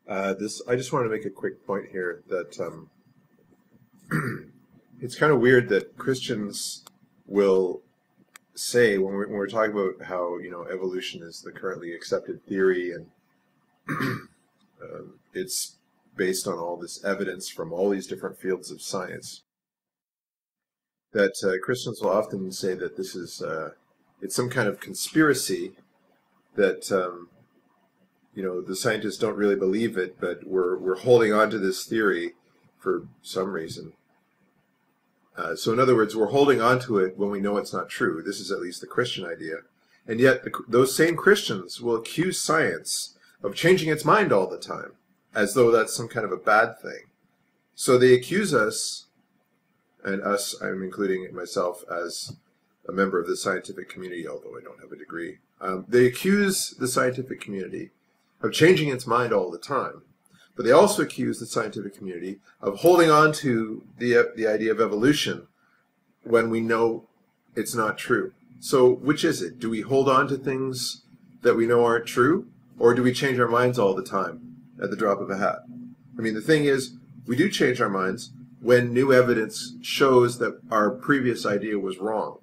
I just want to make a quick point here that it's kind of weird that Christians will say when we're talking about how evolution is the currently accepted theory and it's based on all this evidence from all these different fields of science, that Christians will often say that this is it's some kind of conspiracy that the scientists don't really believe it, but we're holding on to this theory for some reason. So in other words, we're holding on to it when we know it's not true. This is at least the Christian idea. And yet those same Christians will accuse science of changing its mind all the time, as though that's some kind of a bad thing. So they accuse us, and us, I'm including myself as a member of the scientific community, although I don't have a degree. They accuse the scientific community of changing its mind all the time. But they also accuse the scientific community of holding on to the idea of evolution when we know it's not true. So which is it? Do we hold on to things that we know aren't true? Or do we change our minds all the time at the drop of a hat? I mean, the thing is, we do change our minds when new evidence shows that our previous idea was wrong.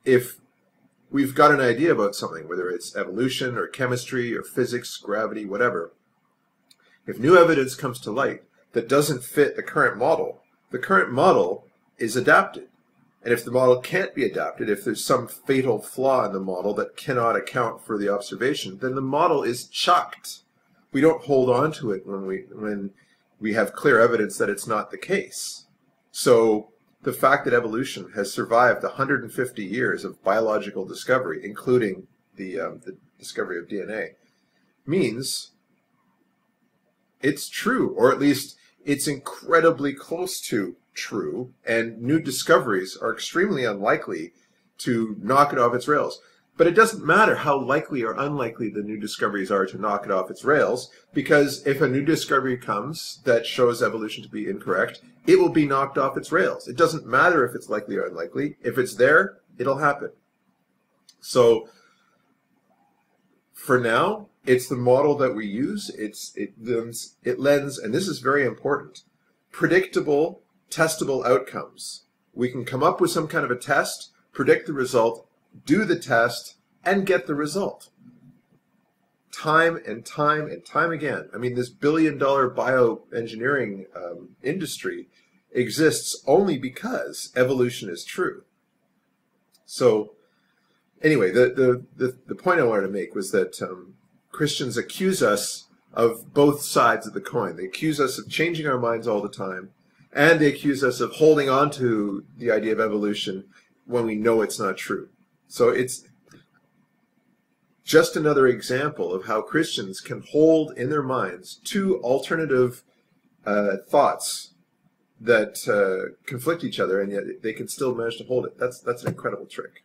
If we've got an idea about something, whether it's evolution or chemistry or physics, gravity, whatever, if new evidence comes to light that doesn't fit the current model is adapted. And if the model can't be adapted, if there's some fatal flaw in the model that cannot account for the observation, then the model is chucked. We don't hold on to it when we have clear evidence that it's not the case. So the fact that evolution has survived 150 years of biological discovery, including the discovery of DNA, means it's true, or at least it's incredibly close to true, and new discoveries are extremely unlikely to knock it off its rails. But it doesn't matter how likely or unlikely the new discoveries are to knock it off its rails, because if a new discovery comes that shows evolution to be incorrect, it will be knocked off its rails. It doesn't matter if it's likely or unlikely. If it's there, it'll happen. So for now, it's the model that we use. It lends, and this is very important, predictable, testable outcomes. We can come up with some kind of a test, predict the result, do the test, and get the result. Time and time and time again. I mean, this billion-dollar bioengineering industry exists only because evolution is true. So anyway, the point I wanted to make was that Christians accuse us of both sides of the coin. They accuse us of changing our minds all the time, and they accuse us of holding on to the idea of evolution when we know it's not true. So it's just another example of how Christians can hold in their minds two alternative thoughts that conflict each other, and yet they can still manage to hold it. That's an incredible trick.